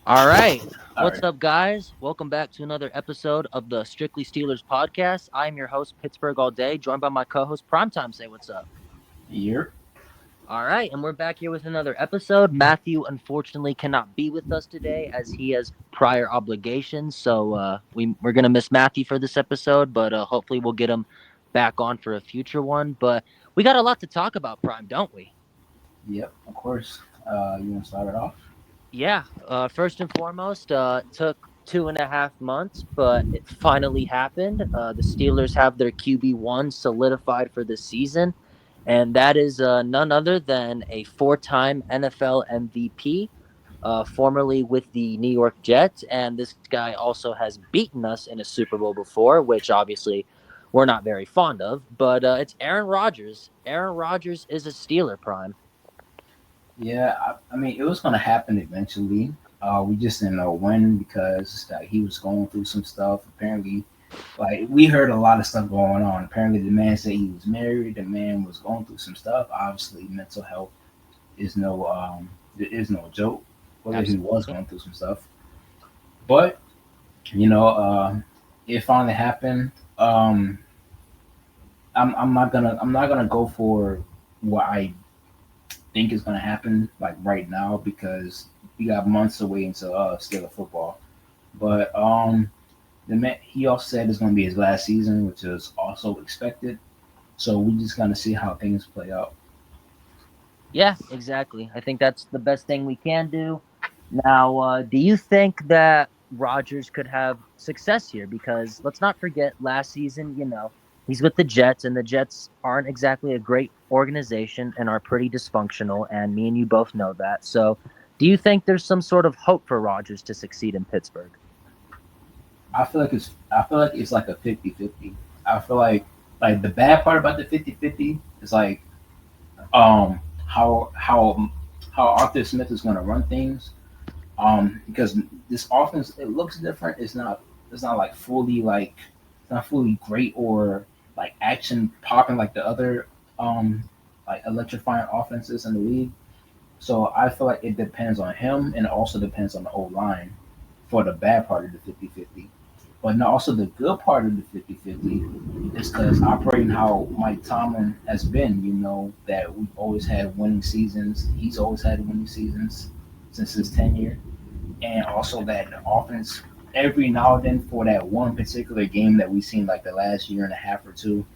All right. All What's right. up, guys? Welcome back to another episode of the Strictly Steelers podcast. I'm your host, Pittsburgh All Day, joined by my co host, Primetime. Say what's up. Year. All right. And we're back here with another episode. Matthew, unfortunately, cannot be with us today as he has prior obligations. So we're going to miss Matthew for this episode, but hopefully we'll get him back on for a future one. But we got a lot to talk about, Prime, don't we? Yep, of course. You want to start it off? Yeah. First and foremost, it took 2.5 months, but it finally happened. The Steelers have their QB1 solidified for the season, and that is none other than a four-time NFL MVP, formerly with the New York Jets. And this guy also has beaten us in a Super Bowl before, which obviously we're not very fond of. But it's Aaron Rodgers. Aaron Rodgers is a Steeler prime. Yeah, I mean, it was going to happen eventually. We just didn't know when because he was going through some stuff. Apparently, like we heard a lot of stuff going on. Apparently, the man said he was married. The man was going through some stuff. Obviously, mental health is no joke. Whether he was Absolutely. going through some stuff, but you know, it finally happened. I'm not gonna go for what I think is gonna happen like right now because we got months away until Steeler football. But the man he also said it's gonna be his last season, which is also expected. So we just gonna see how things play out. Yeah, exactly. I think that's the best thing we can do. Now, do you think that Rodgers could have success here? Because let's not forget last season, he's with the Jets, and the Jets aren't exactly a great organization and are pretty dysfunctional. And me and you both know that. So, do you think there's some sort of hope for Rodgers to succeed in Pittsburgh? I feel like it's like a 50-50. I feel like the bad part about the 50-50 is like um how how how Arthur Smith is gonna run things. Because this offense it looks different. It's not it's not fully great or like action popping like the other like electrifying offenses in the league. So I feel like it depends on him and it also depends on the O line for the bad part of the 50-50. But no, also the good part of the 50-50 is because operating how Mike Tomlin has been, that we've always had winning seasons. He's always had winning seasons since his tenure and also that the offense every now and then for that one particular game that we've seen like the last year and a half or two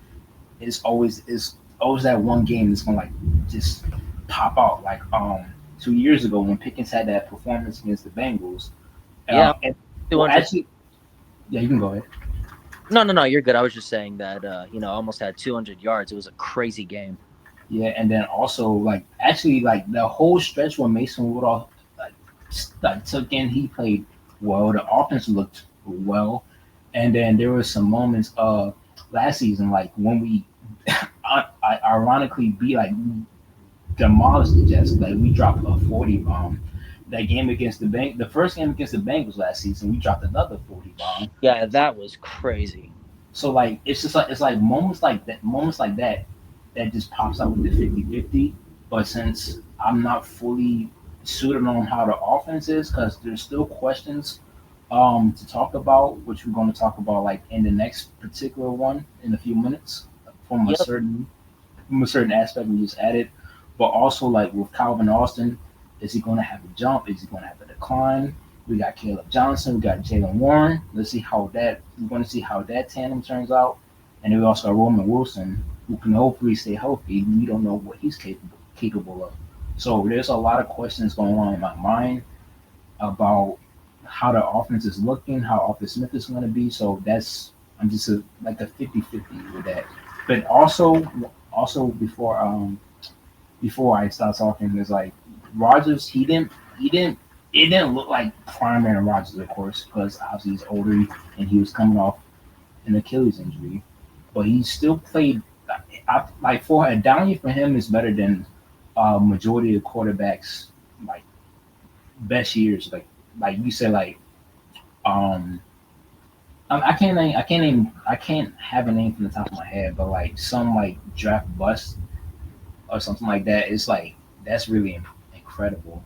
is always that one game that's gonna like just pop out like 2 years ago when Pickens had that performance against the Bengals. Yeah, And, well, 200. actually, yeah, you can go ahead. No, no, no, you're good. I was just saying that, almost had 200 yards. It was a crazy game. Yeah, and then also like actually like the whole stretch when Mason Rudolph like, like took in, he played well. The offense looked well, and then there were some moments last season like when we I ironically beat like demolished the Jets. Like we dropped a 40 bomb. That game against the first game against the Bengals last season, we dropped another 40 bomb. Yeah, that was crazy. So like it's just like it's like moments like that that just pops out with the 50-50. But since I'm not fully suited on how the offense is, because there's still questions to talk about, which we're going to talk about like in the next particular one in a few minutes from a Yep. certain from a certain aspect we just added. But also like with Calvin Austin, is he going to have a jump? Is he going to have a decline? We got Caleb Johnson. We got Jalen Warren. Let's see how that. We're going to see how that tandem turns out. And then we also got Roman Wilson, who can hopefully stay healthy. We don't know what he's capable of. So there's a lot of questions going on in my mind about how the offense is looking, how Arthur Smith is going to be. So that's I'm just like a 50-50 with that. But also before I start talking, is like Rogers. He didn't. It didn't look like prime Aaron Rodgers, of course, because obviously he's older and he was coming off an Achilles injury, but he still played. Like for a down year for him is better than majority of quarterbacks like best years. Like you said, like um, I can't have a name from the top of my head, but like some like draft bust or something like that. It's like that's really incredible.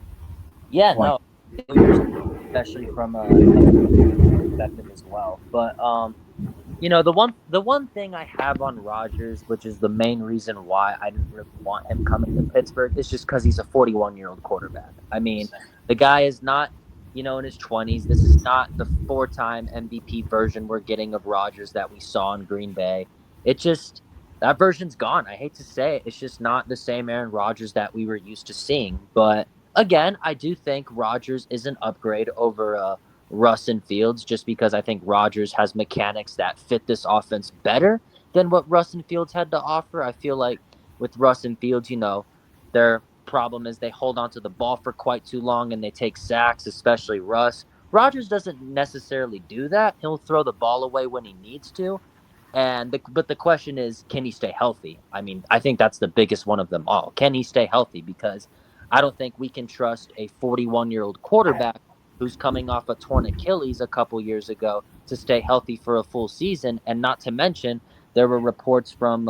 Yeah, Like no, I get what you're saying. especially from a health perspective as well. But the one thing I have on Rodgers, which is the main reason why I didn't really want him coming to Pittsburgh, is just because he's a 41-year-old quarterback. I mean, the guy is not, in his 20s. This is not the four-time MVP version we're getting of Rodgers that we saw in Green Bay. It just that version's gone. I hate to say it. It's just not the same Aaron Rodgers that we were used to seeing. But again, I do think Rodgers is an upgrade over Russ and Fields, just because I think Rodgers has mechanics that fit this offense better than what Russ and Fields had to offer. I feel like with Russ and Fields, their problem is they hold on to the ball for quite too long and they take sacks, especially Russ. Rodgers doesn't necessarily do that. He'll throw the ball away when he needs to. But the question is, can he stay healthy? I mean, I think that's the biggest one of them all. Can he stay healthy? Because I don't think we can trust a 41-year-old quarterback who's coming off a torn Achilles a couple years ago to stay healthy for a full season. And not to mention, there were reports from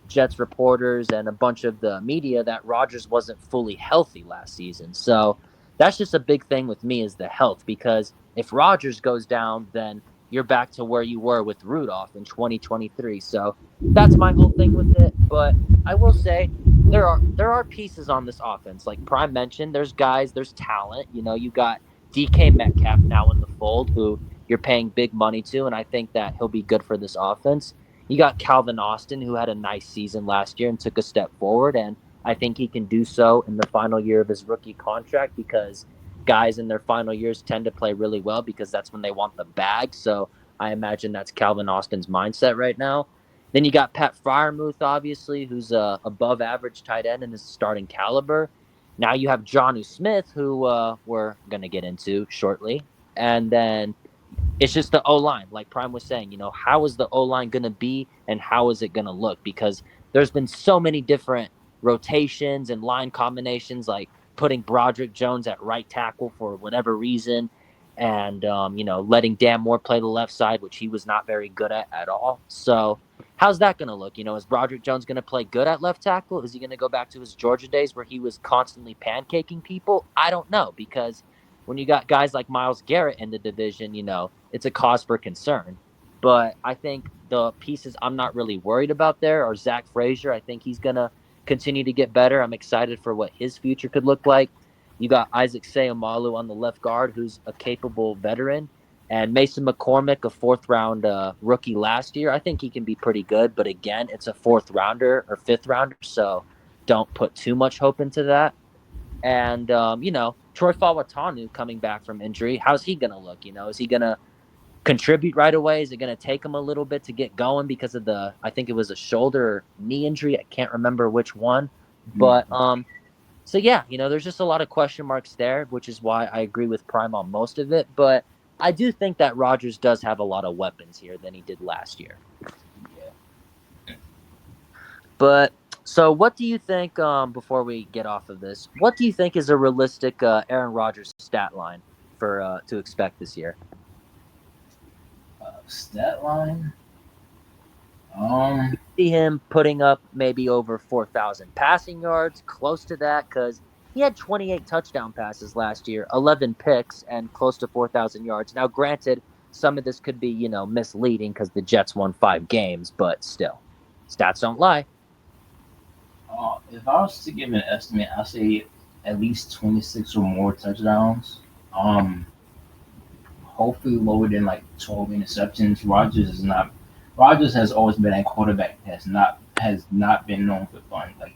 Jets reporters and a bunch of the media that Rodgers wasn't fully healthy last season. So that's just a big thing with me is the health, because if Rodgers goes down, then you're back to where you were with Rudolph in 2023. So that's my whole thing with it. But I will say there are pieces on this offense. Like Prime mentioned, there's guys, there's talent. You got DK Metcalf now in the fold, who you're paying big money to, and I think that he'll be good for this offense. You got Calvin Austin, who had a nice season last year and took a step forward, and I think he can do so in the final year of his rookie contract, because guys in their final years tend to play really well because that's when they want the bag. So I imagine that's Calvin Austin's mindset right now. Then you got Pat Fryermuth, obviously, who's a above average tight end in his starting caliber. Now you have Jounu Smith, who we're going to get into shortly. And then it's just the O line, like Prime was saying. How is the O line going to be and how is it going to look? Because there's been so many different rotations and line combinations, like putting Broderick Jones at right tackle for whatever reason, and letting Dan Moore play the left side, which he was not very good at all. So how's that going to look? Is Broderick Jones going to play good at left tackle? Is he going to go back to his Georgia days where he was constantly pancaking people? I don't know, because when you got guys like Myles Garrett in the division, it's a cause for concern. But I think the pieces I'm not really worried about there are Zach Frazier. I think he's going to continue to get better. I'm excited for what his future could look like. You got Isaac Seumalo on the left guard, who's a capable veteran. And Mason McCormick, a fourth-round rookie last year. I think he can be pretty good. But again, it's a fourth-rounder or fifth-rounder, so don't put too much hope into that. And, Troy Fawatanu coming back from injury, how's he going to look? Is he going to contribute right away? Is it going to take him a little bit to get going because of I think it was a shoulder or knee injury. I can't remember which one. But, so yeah, there's just a lot of question marks there, which is why I agree with Prime on most of it. But I do think that Rodgers does have a lot of weapons here than he did last year. Yeah. But so, what do you think? Before we get off of this, what do you think is a realistic Aaron Rodgers stat line for to expect this year? Stat line. See him putting up maybe over 4,000 passing yards, close to that, because he had 28 touchdown passes last year, 11 picks, and close to 4,000 yards. Now, granted, some of this could be misleading because the Jets won 5 games, but still, stats don't lie. If I was to give an estimate, I'd say at least 26 or more touchdowns. Um, Hopefully lower than like 12 interceptions. Rodgers has always been a quarterback that has not been known for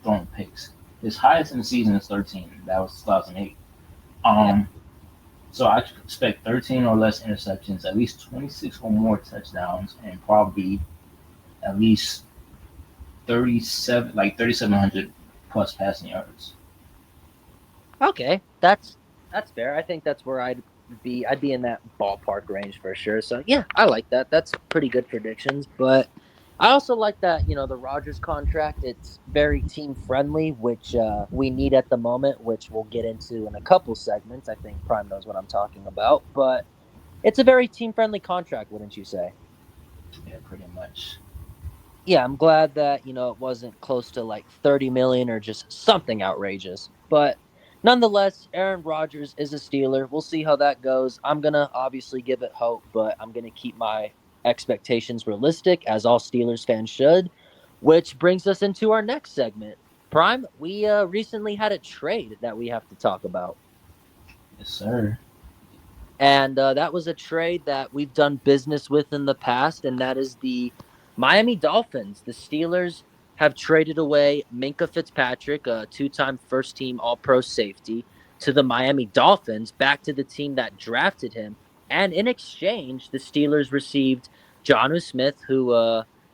throwing picks. His highest in the season is 13. That was 2008. Yeah. So I expect 13 or less interceptions, at least 26 or more touchdowns, and probably at least 3,700 plus passing yards. Okay, that's fair. I think that's where I'd be. I'd be in that ballpark range for sure. So yeah, I like that. That's pretty good predictions. But I also like that the Rodgers contract. It's very team friendly, which we need at the moment, which we'll get into in a couple segments. I think Prime knows what I'm talking about. But it's a very team friendly contract, wouldn't you say? Yeah, pretty much. Yeah, I'm glad that it wasn't close to like 30 million or just something outrageous. But Nonetheless, Aaron Rodgers is a Steeler. We'll see how that goes. I'm going to obviously give it hope, but I'm going to keep my expectations realistic, as all Steelers fans should, which brings us into our next segment. Prime, we recently had a trade that we have to talk about. Yes, sir. And that was a trade that we've done business with in the past, and that is the Miami Dolphins. The Steelers have traded away Minkah Fitzpatrick, a two-time first-team All-Pro safety, to the Miami Dolphins, back to the team that drafted him. And in exchange, the Steelers received Jounu Smith, who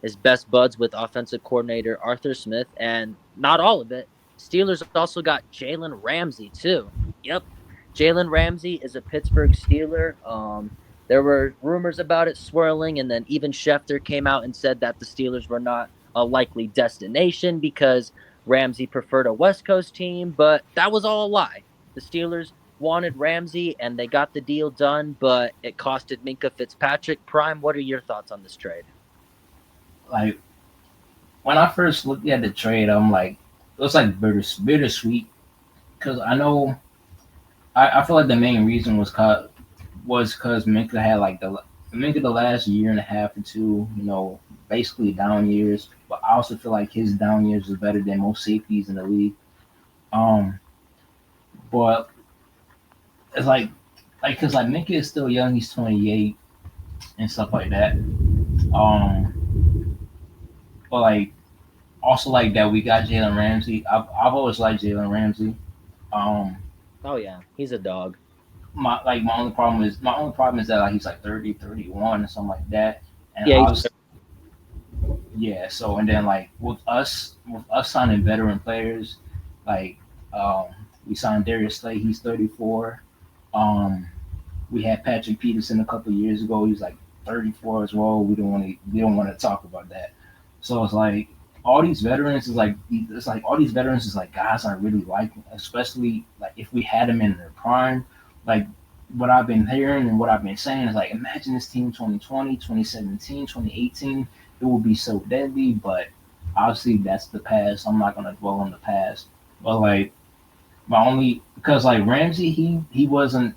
is best buds with offensive coordinator Arthur Smith, and not all of it. Steelers also got Jalen Ramsey too. Yep, Jalen Ramsey is a Pittsburgh Steeler. There were rumors about it swirling, and then even Schefter came out and said that the Steelers were not a likely destination because Ramsey preferred a West Coast team, but that was all a lie. The Steelers wanted Ramsey, and they got the deal done, but it costed Minkah Fitzpatrick. Prime, what are your thoughts on this trade? Like when I first looked at the trade, I'm like, it was like bittersweet because I know I feel like the main reason was because Minka had like the last year and a half or two, basically down years. But I also feel like his down years was better than most safeties in the league. Um, but it's because like Minka is still young, he's 28 and stuff like that. But like also like that we got Jalen Ramsey. I've always liked Jalen Ramsey. Um, Oh, yeah, he's a dog. my only problem is that like he's like 30, 31 or something like that. And Yeah, I he's was yeah, so and then like with us signing veteran players, like um we signed Darius Slay, he's 34. Um we had Patrick Peterson a couple of years ago, he's like 34 as well. We don't want to talk about that. So it's like all these veterans is like guys I really like, especially like if we had them in their prime. Like what I've been hearing and what I've been saying is like imagine this team 2020, 2017, 2018. It will be so deadly, but obviously that's the past. I'm not gonna dwell on the past. But like my only because like Ramsey he wasn't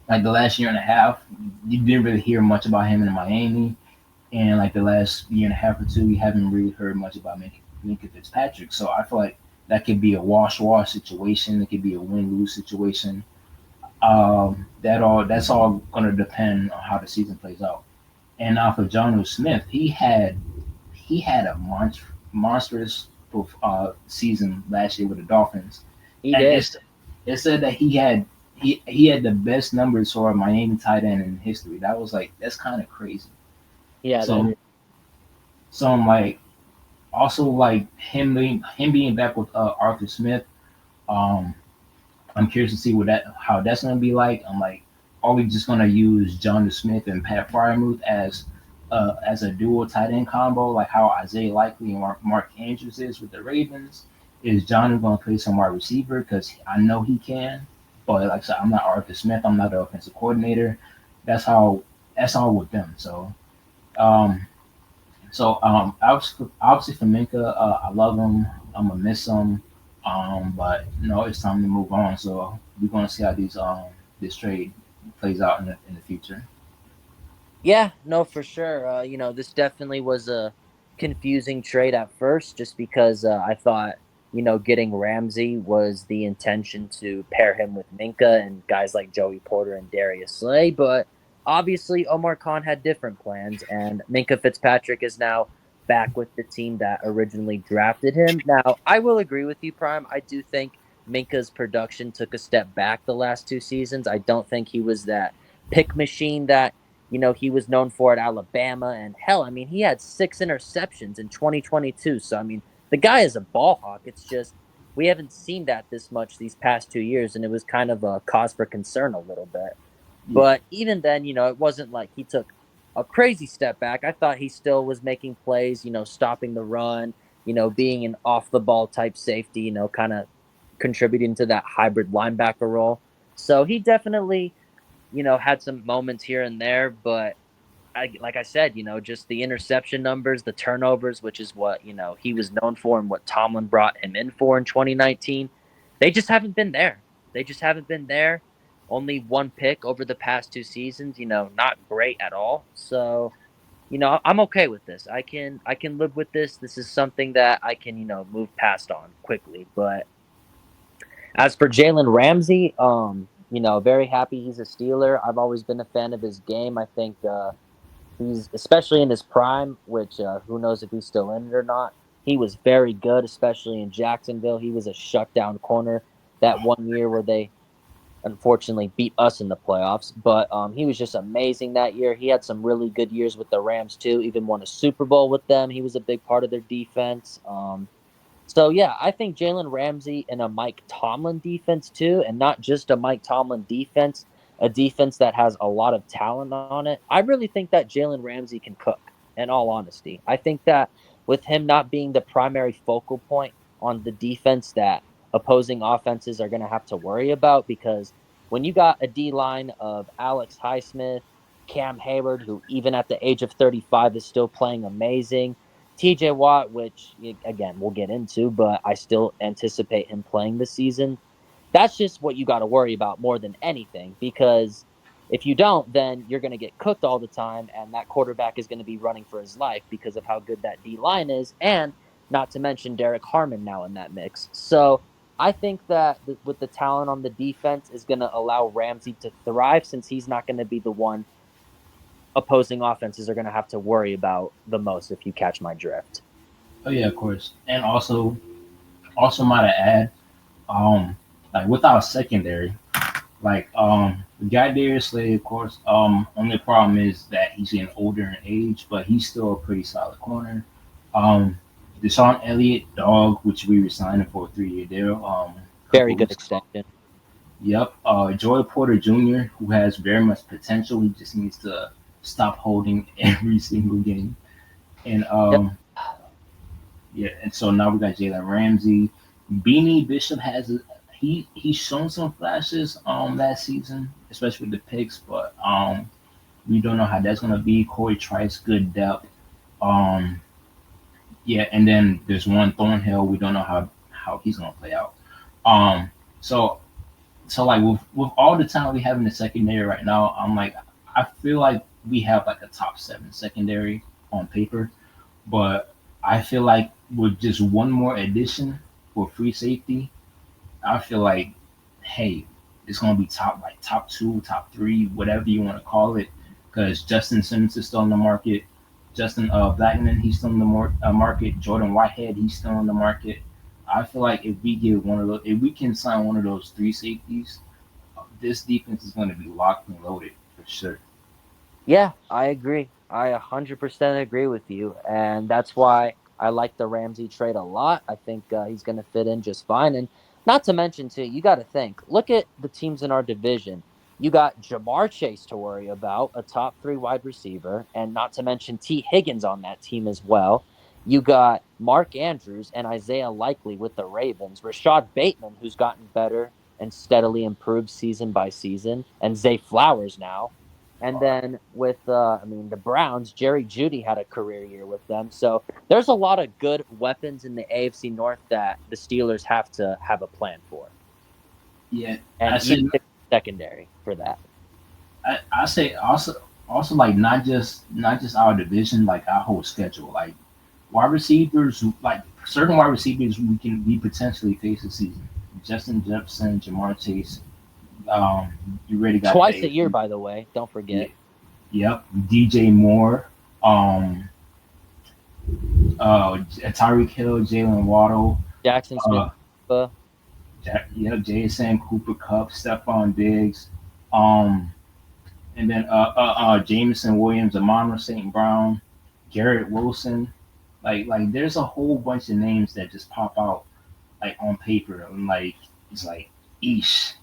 like the last year and a half, you didn't really hear much about him in Miami. And like the last year and a half or two, you haven't really heard much about Minkah Fitzpatrick. So I feel like that could be a wash situation. It could be a win lose situation. That's all going to depend on how the season plays out. And now for Jounu Smith, he had a monstrous season last year with the Dolphins, he and did. it said that he had the best numbers for a Miami tight end in history. That's kind of crazy. Yeah, that So is. so I'm like also like him being back with Arthur Smith. Um, I'm curious to see how that's gonna be like. I'm like, are we just gonna use John Smith and Pat Fryermuth as a dual tight end combo, like how Isaiah Likely and Mark Andrews is with the Ravens? Is John gonna play some wide receiver? Because I know he can, but like I said, I'm not Arthur Smith. I'm not the offensive coordinator. That's how that's all with them. Um, obviously for Minka, I love him. I'm gonna miss him. But it's time to move on. So we're gonna see how this trade plays out in the future. Yeah, no, for sure. This definitely was a confusing trade at first, just because I thought, getting Ramsey was the intention to pair him with Minka and guys like Joey Porter and Darius Slay. But obviously, Omar Khan had different plans, and Minka Fitzpatrick is now back with the team that originally drafted him. Now, I will agree with you, Prime. I do think Minka's production took a step back the last two seasons. I don't think he was that pick machine that he was known for at Alabama. And hell, I mean, he had 6 interceptions in 2022. So, I mean, the guy is a ball hawk. It's just we haven't seen that this much these past 2 years. And it was kind of a cause for concern a little bit. Yeah, But even then, it wasn't like he took a crazy step back. I thought he still was making plays, stopping the run, being an off the ball type safety, kind of contributing to that hybrid linebacker role. So he definitely had some moments here and there, but like I said, just the interception numbers, the turnovers, which is what, he was known for and what Tomlin brought him in for in 2019, they just haven't been there. They just haven't been there. Only one pick over the past 2 seasons. Not great at all. So I'm okay with this. I can live with this. This is something that I can move past on quickly. But as for Jalen Ramsey, very happy he's a Steeler. I've always been a fan of his game. I think he's especially in his prime, which who knows if he's still in it or not. He was very good, especially in Jacksonville. He was a shutdown corner that one year where they unfortunately beat us in the playoffs. But he was just amazing that year. He had some really good years with the Rams too. Even won a Super Bowl with them. He was a big part of their defense. So yeah, I think Jalen Ramsey and a Mike Tomlin defense too, and not just a Mike Tomlin defense, a defense that has a lot of talent on it. I really think that Jalen Ramsey can cook. In all honesty, I think that with him not being the primary focal point on the defense that opposing offenses are going to have to worry about, because when you got a D line of Alex Highsmith, Cam Hayward, who even at the age of 35 is still playing amazing, TJ Watt, which again we'll get into, but I still anticipate him playing this season. That's just what you got to worry about more than anything, because if you don't, then you're going to get cooked all the time, and that quarterback is going to be running for his life because of how good that D line is, and not to mention Derek Harmon now in that mix. So I think that with the talent on the defense is going to allow Ramsey to thrive, since he's not going to be the one opposing offenses are going to have to worry about the most, if you catch my drift. Oh yeah, of course. And also might I add, like with our secondary, like we got Darius Slay, of course. Only problem is that he's getting older in age, but he's still a pretty solid corner. Um, Deshaun Elliott, dog, which we resigned him for a 3-year deal. A Very couple good weeks ago. extension. Yep. Joy Porter Jr., who has very much potential. He just needs to stop holding every single game. And Yep. yeah, and so now we got Jalen Ramsey. Beanie Bishop he's shown some flashes last season, especially with the picks, but we don't know how that's gonna be. Corey Trice, good depth. Um yeah, and then there's one Thornhill, we don't know how he's gonna play out. Um so like with all the talent we have in the secondary right now, I'm like I feel like we have like a top 7 secondary on paper, but I feel like with just one more addition for free safety, I feel like, hey, it's gonna be top 2, top 3, whatever you want to call it, because Justin Simmons is still in the market. Justin Blackman, he's still in the market. Jordan Whitehead, he's still in the market. I feel like if we can sign one of those 3 safeties, this defense is going to be locked and loaded for sure. Yeah, I agree. I 100% agree with you. And that's why I like the Ramsey trade a lot. I think he's going to fit in just fine. And not to mention, too, you got to think look at the teams in our division. You got Jamar Chase to worry about, a top 3 wide receiver, and not to mention T. Higgins on that team as well. You got Mark Andrews and Isaiah Likely with the Ravens, Rashad Bateman, who's gotten better and steadily improved season by season, and Zay Flowers now. And then with, the Browns, Jerry Judy had a career year with them. So there's a lot of good weapons in the AFC North that the Steelers have to have a plan for. Yeah, I And you said pick secondary for that. I say also like not just our division, like our whole schedule. Like wide receivers, like certain wide receivers we potentially face this season. Justin Jefferson, Jamar Chase. You already got Twice a the year, by the way. Don't yeah, forget. yep, DJ Moore, Tyreek Hill, Jalen Waddle, Jackson Smith. uh, Jason Cooper Cup, Stephon Diggs, um, and then Jameson Williams, Amon St. Brown, Garrett Wilson. There's a whole bunch of names that just pop out like on paper, and like it's like eesh.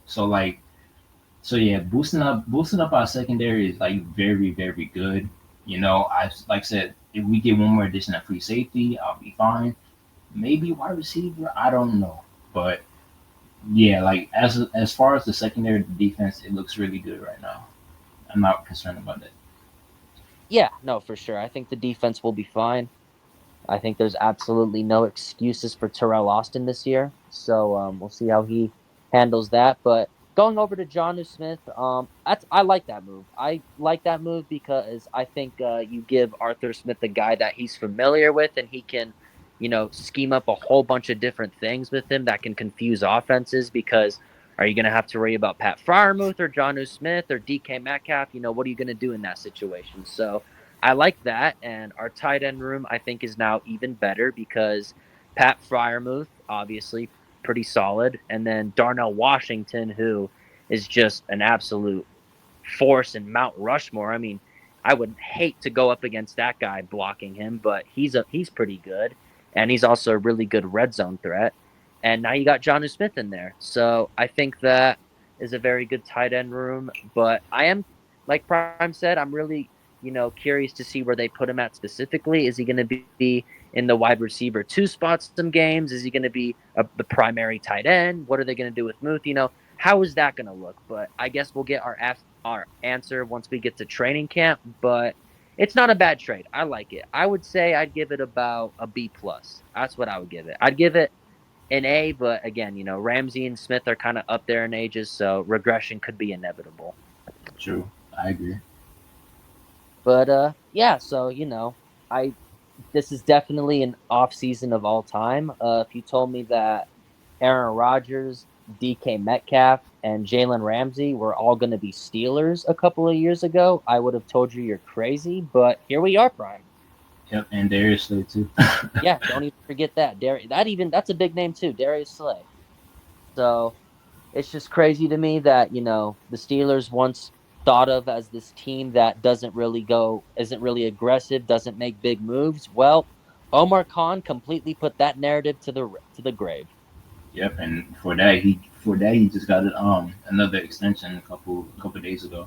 So yeah, boosting up our secondary is like very very good. I like I said, if we get one more addition at free safety, I'll be fine. Maybe wide receiver, I don't know, but yeah, like as far as the secondary defense, it looks really good right now. I'm not concerned about that. Yeah, no, for sure. I think the defense will be fine. I think there's absolutely no excuses for Terrell Austin this year. So we'll see how he handles that. But going over to Jounu Smith, I like that move. I like that move because I think you give Arthur Smith a guy that he's familiar with, and he can, scheme up a whole bunch of different things with him that can confuse offenses. Because are you going to have to worry about Pat Fryermuth or Jounu Smith or DK Metcalf? What are you going to do in that situation? So I like that, and our tight end room I think is now even better because Pat Fryermuth, obviously pretty solid, and then Darnell Washington, who is just an absolute force in Mount Rushmore. I mean, I would hate to go up against that guy blocking him, but he's pretty good, and he's also a really good red zone threat. And now you got Johnny Smith in there, so I think that is a very good tight end room. But I am, like Prime said, I'm really curious to see where they put him at specifically. Is he going to be in the wide receiver two spot some games? Is he going to be the primary tight end? What are they going to do with Muth? How is that going to look? But I guess we'll get our answer once we get to training camp. But it's not a bad trade. I like it. I would say I'd give it about a B plus. That's what I would give it. I'd give it an A, but again, Ramsey and Smith are kind of up there in ages, so regression could be inevitable. True, I agree. But yeah, so I this is definitely an off season of all time. If you told me that Aaron Rodgers, DK Metcalf, and Jalen Ramsey were all going to be Steelers a couple of years ago, I would have told you you're crazy. But here we are, Prime. Yep, and Darius Slay too. Yeah, don't even forget that. That's a big name too, Darius Slay. So it's just crazy to me that the Steelers once thought of as this team that isn't really aggressive, doesn't make big moves. Well, Omar Khan completely put that narrative to the grave. Yep, and for that he just got another extension a couple days ago.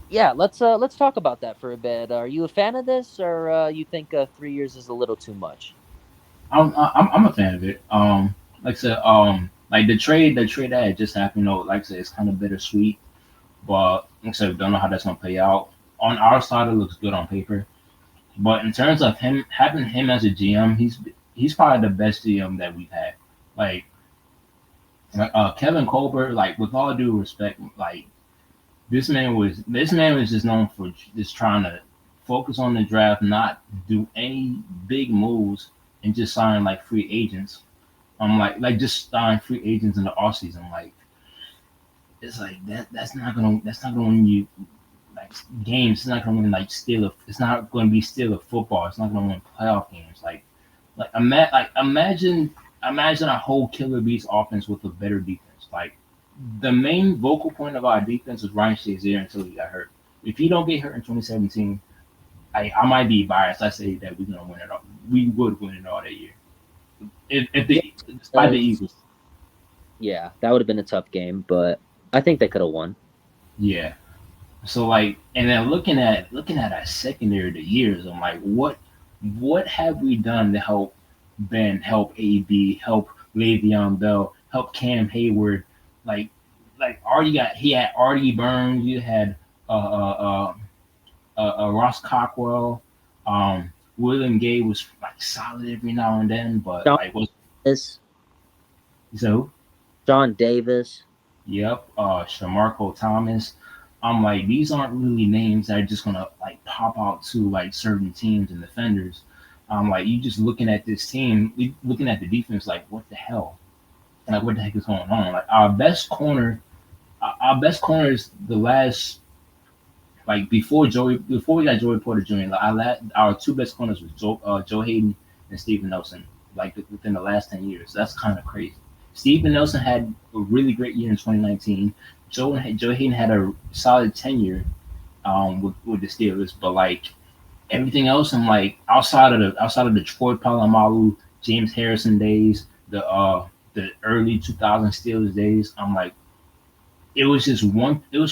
Yeah, let's talk about that for a bit. Are you a fan of this, or you think 3 years is a little too much? I'm a fan of it. Like I said, like the trade that had just happened. Like I said, it's kind of bittersweet, but like I said, we don't know how that's gonna play out. On our side, it looks good on paper, but in terms of him having him as a GM, he's probably the best GM that we've had. Like Kevin Colbert, like with all due respect, like this man was just known for just trying to focus on the draft, not do any big moves, and just sign like free agents. Like just sign free agents in the off season. Like it's like that. That's not gonna win you like games. It's not gonna win like steal. It's not gonna be steal of football. It's not gonna win playoff games. Imagine a whole killer beast offense with a better defense. Like the main vocal point of our defense was Ryan Shazier until he got hurt. If he don't get hurt in 2017, I might be biased. I say that we're gonna win it all. We would win it all that year. If Yeah, the despite the Eagles, yeah, that would have been a tough game, but I think they could have won. yeah. So like, and then looking at our secondary the years, I'm like, what have we done to help Ben, help AB, help Le'Veon Bell, help Cam Hayward, like he had Artie Burns, you had Ross Cockrell, William Gay was like solid every now and then, but John like was Davis, so John Davis. yep, Shamarco Thomas. I'm like, these aren't really names that are just gonna like pop out to like certain teams and defenders. I'm like, you just looking at this team, looking at the defense, like, what the hell? Like, what the heck is going on? Like, our best corner is the last, like, before we got Joey Porter Jr. Like, our two best corners was Joe Hayden and Steven Nelson, like within the last 10 years. That's kind of crazy. Steven Nelson had a really great year in 2019. Joe Hayden had a solid tenure with the Steelers, but like everything else, I'm like outside of the Troy Polamalu, James Harrison days, the early 2000 Steelers days, I'm like it was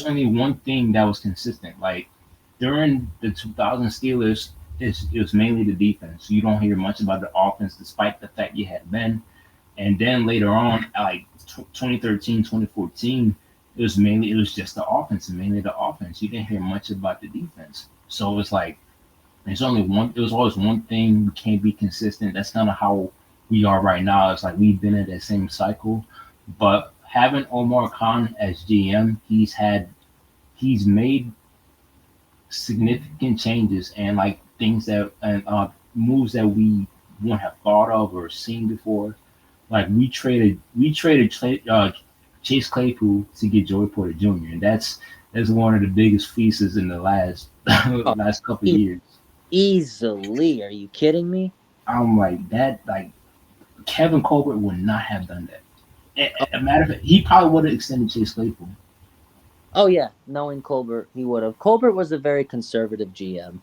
only one thing that was consistent. Like during the 2000 Steelers, it was mainly the defense. You don't hear much about the offense, despite the fact you had Ben. And then later on, like 2013, 2014, it was just the offense and mainly the offense. You didn't hear much about the defense. So it was like there's only one. It was always one thing. We can't be consistent. That's kind of how we are right now. It's like we've been in that same cycle, but having Omar Khan as GM, he's made significant changes and like things that and moves that we wouldn't have thought of or seen before. Like we traded Chase Claypool to get Joey Porter Jr. and that's one of the biggest feasts in the last Oh, last couple of e- years. easily. Are you kidding me? I'm like that. Like Kevin Colbert would not have done that. A matter of fact, he probably would have extended Chase Claypool. Oh yeah, knowing Colbert, he would have. Colbert was a very conservative GM.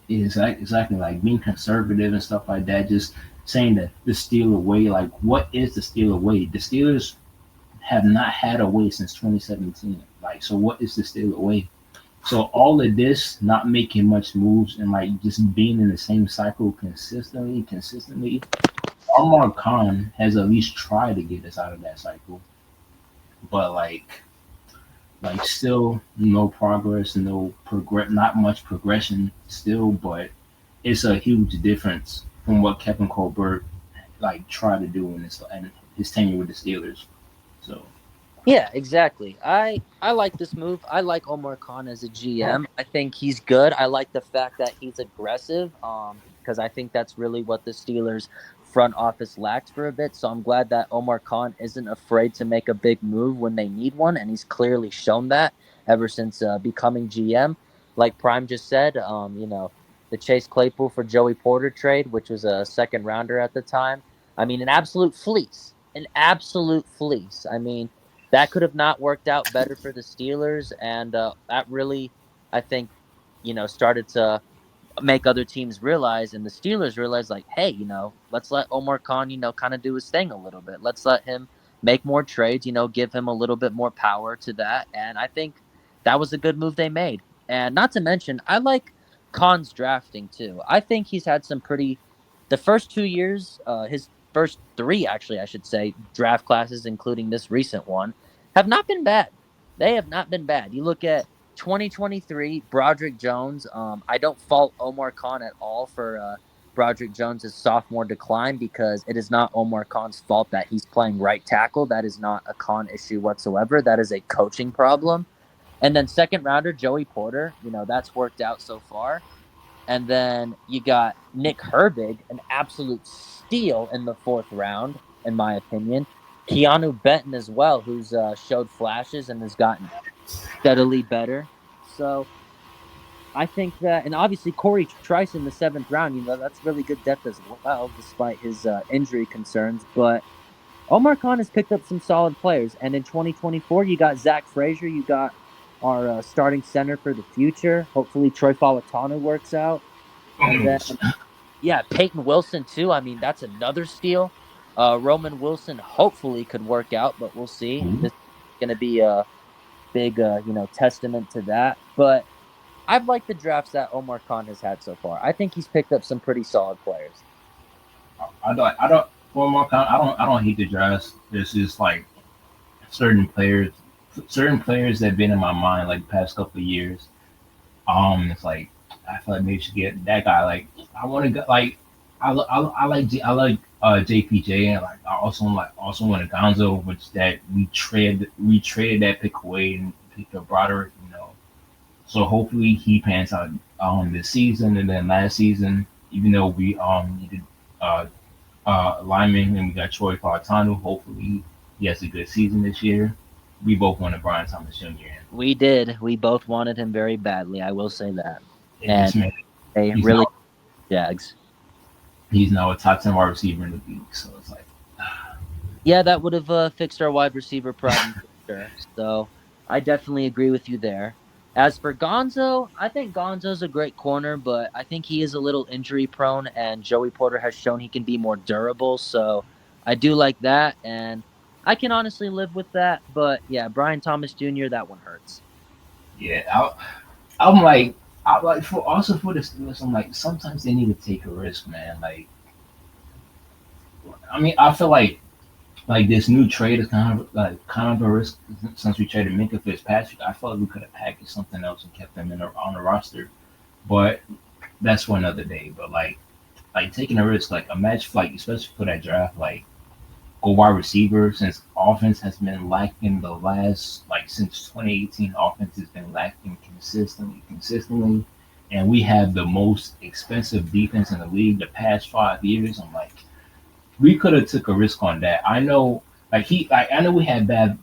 Exactly, like being conservative and stuff like that. Just saying that the steal away, like what is the steal away? The Steelers have not had a way since 2017. Like, so what is the steal away? So all of this, not making much moves and like just being in the same cycle consistently. Armar Khan has at least tried to get us out of that cycle, but like still no progress, no progress, not much progression still, but it's a huge difference from what Kevin Colbert like tried to do in his tenure with the Steelers. So Yeah, exactly. I like this move. I like Omar Khan as a GM. I think he's good. I like the fact that he's aggressive. Because I think that's really what the Steelers front office lacked for a bit. So I'm glad that Omar Khan isn't afraid to make a big move when they need one, and he's clearly shown that ever since becoming GM. Like Prime just said, the Chase Claypool for Joey Porter trade, which was a second rounder at the time. I mean, an absolute fleece. I mean that could have not worked out better for the Steelers, and that really, I think, started to make other teams realize, and the Steelers realize, like, hey, let's let Omar Khan, kind of do his thing a little bit. Let's let him make more trades, give him a little bit more power to that, and I think that was a good move they made. And not to mention, I like Khan's drafting too. I think he's had some pretty, the first 2 years, his first three, actually, I should say, draft classes, including this recent one, have not been bad. They have not been bad. You look at 2023, Broderick Jones. I don't fault Omar Khan at all for Broderick Jones' sophomore decline because it is not Omar Khan's fault that he's playing right tackle. That is not a Khan issue whatsoever. That is a coaching problem. And then second rounder, Joey Porter, that's worked out so far. And then you got Nick Herbig, an absolute steal in the fourth round, in my opinion. Keanu Benton as well, who's showed flashes and has gotten steadily better. So I think that, and obviously Corey Trice in the seventh round, that's really good depth as well, despite his injury concerns. But Omar Khan has picked up some solid players. And in 2024, you got Zach Frazier, you got our starting center for the future. Hopefully, Troy Falatanu works out. And then, yeah, Peyton Wilson, too. I mean, that's another steal. Roman Wilson hopefully could work out, but we'll see. This is going to be a big, testament to that. But I've liked the drafts that Omar Khan has had so far. I think he's picked up some pretty solid players. I don't for more I don't hate the drafts. There's just like certain players certain players that have been in my mind like the past couple of years. It's like I feel like maybe you should get that guy. Like I want to get like I like JPJ and like I also want a Gonzo, which that we traded that pick away and picked up Broderick. So hopefully he pans out this season and then last season. Even though we needed uh lineman and we got Troy Falatanu, hopefully he has a good season this year. We both wanted Brian Thomas Jr. We did. We both wanted him very badly. I will say that. And And this man, they he's really now Jags. he's now a top 10 wide receiver in the league. So it's like Yeah, that would have fixed our wide receiver problem for sure. So I definitely agree with you there. As for Gonzo, I think Gonzo's a great corner, but I think he is a little injury prone, and Joey Porter has shown he can be more durable. So I do like that, and I can honestly live with that. But yeah, Brian Thomas Jr., that one hurts. yeah, I'm like for also for the Steelers, I'm like sometimes they need to take a risk, man. Like I mean, I feel like this new trade is kind of a risk since we traded Minkah Fitzpatrick. I felt like we could have packaged something else and kept them on the roster, but that's for another day. But like taking a risk, like a match, like especially for that draft, like go wide receiver since offense has been lacking the last since 2018. Offense has been lacking consistently, and we have the most expensive defense in the league the past 5 years. I'm like, we could have took a risk on that. I know, I know we had bad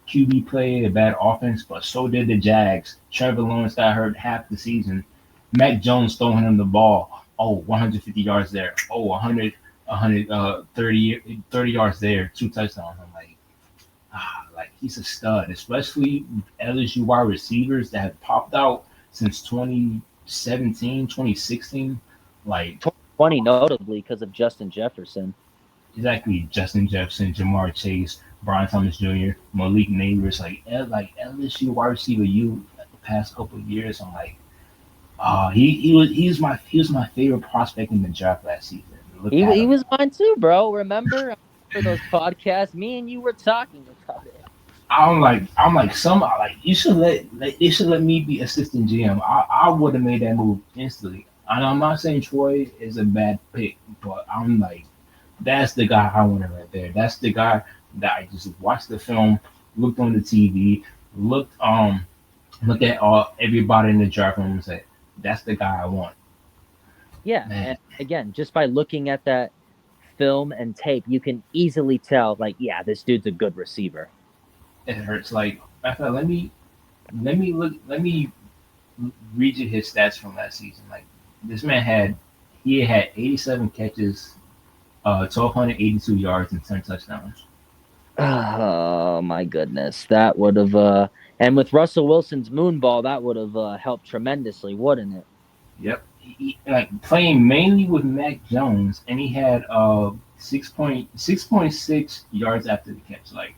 QB play, a bad offense, but so did the Jags. Trevor Lawrence got hurt half the season. Mac Jones throwing him the ball. Oh, 150 yards there. Oh, 100, 30 yards there. 2 touchdowns. I'm like, he's a stud, especially LSU wide receivers that have popped out since 2017, 2016. Like, 2020 notably because of Justin Jefferson. exactly, Justin Jefferson, Jamar Chase, Brian Thomas Jr., Malik Neighbors, like LSU wide receiver. You the past couple of years, I'm like, he was my favorite prospect in the draft last season. Look at He him. was mine too, bro. Remember for those podcasts, me and you were talking about it. I'm like you should they should let me be assistant GM. I would have made that move instantly. And I'm not saying Troy is a bad pick, but I'm like, that's the guy I wanted right there. That's the guy that I just watched the film, looked on the TV, looked at all everybody in the draft room and said, that's the guy I want. Yeah, Man, and again, just by looking at that film and tape, you can easily tell, like, yeah, this dude's a good receiver. it hurts. Like I thought, let me read you his stats from last season. Like this man had 87 catches, 1,282 yards, and 10 touchdowns. Oh my goodness, that would have and with Russell Wilson's moonball, that would have helped tremendously, wouldn't it? Yep. Like playing mainly with Mac Jones, and he had 6.6 yards after the catch. Like,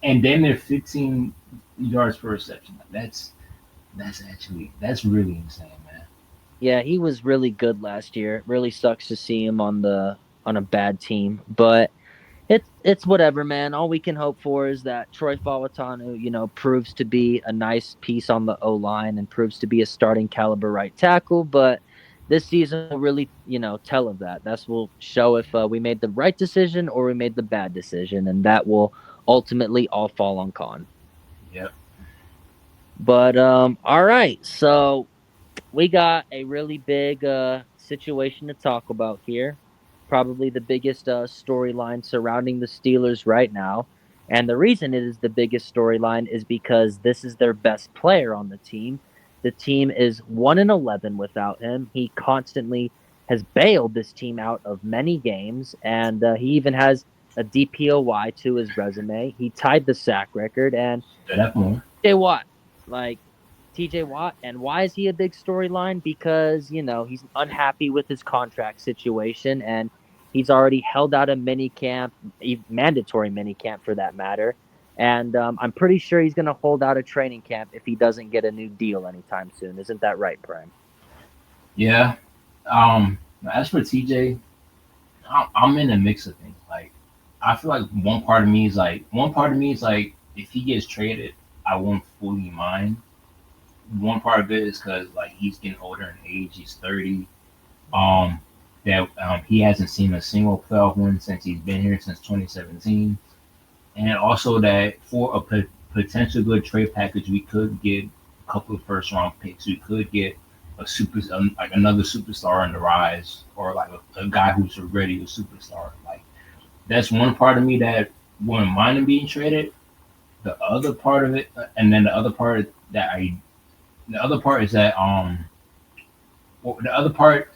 and then they're 15 yards per reception. Like, that's really insane, man. Yeah, he was really good last year. It really sucks to see him on a bad team, but it's whatever, man. All we can hope for is that Troy Falatanu, proves to be a nice piece on the O line and proves to be a starting caliber right tackle. But this season will really, tell of that. That will show if we made the right decision or we made the bad decision, and that will ultimately all fall on Con. Yep. But all right, so we got a really big situation to talk about here. Probably the biggest storyline surrounding the Steelers right now. And the reason it is the biggest storyline is because this is their best player on the team. The team is 1-11 without him. He constantly has bailed this team out of many games, and he even has a DPOY to his resume. He tied the sack record, and That more. J. Watt, like TJ Watt. And why is he a big storyline? Because, he's unhappy with his contract situation and he's already held out a mini camp, mandatory mini camp for that matter. And I'm pretty sure he's going to hold out a training camp if he doesn't get a new deal anytime soon. Isn't that right, Prime? Yeah. Um. As for TJ, I'm in a mix of things. Like, I feel like one part of me is like, if he gets traded, I won't fully mind. One part of it is because like he's getting older in age. He's 30. Um, that he hasn't seen a single playoff win since he's been here since 2017, and also that for a potential good trade package, we could get a couple of first round picks. We could get like another superstar on the rise, or like a guy who's already a superstar. Like that's one part of me that wouldn't mind him being traded. The other part of it, and then the other part is that the other part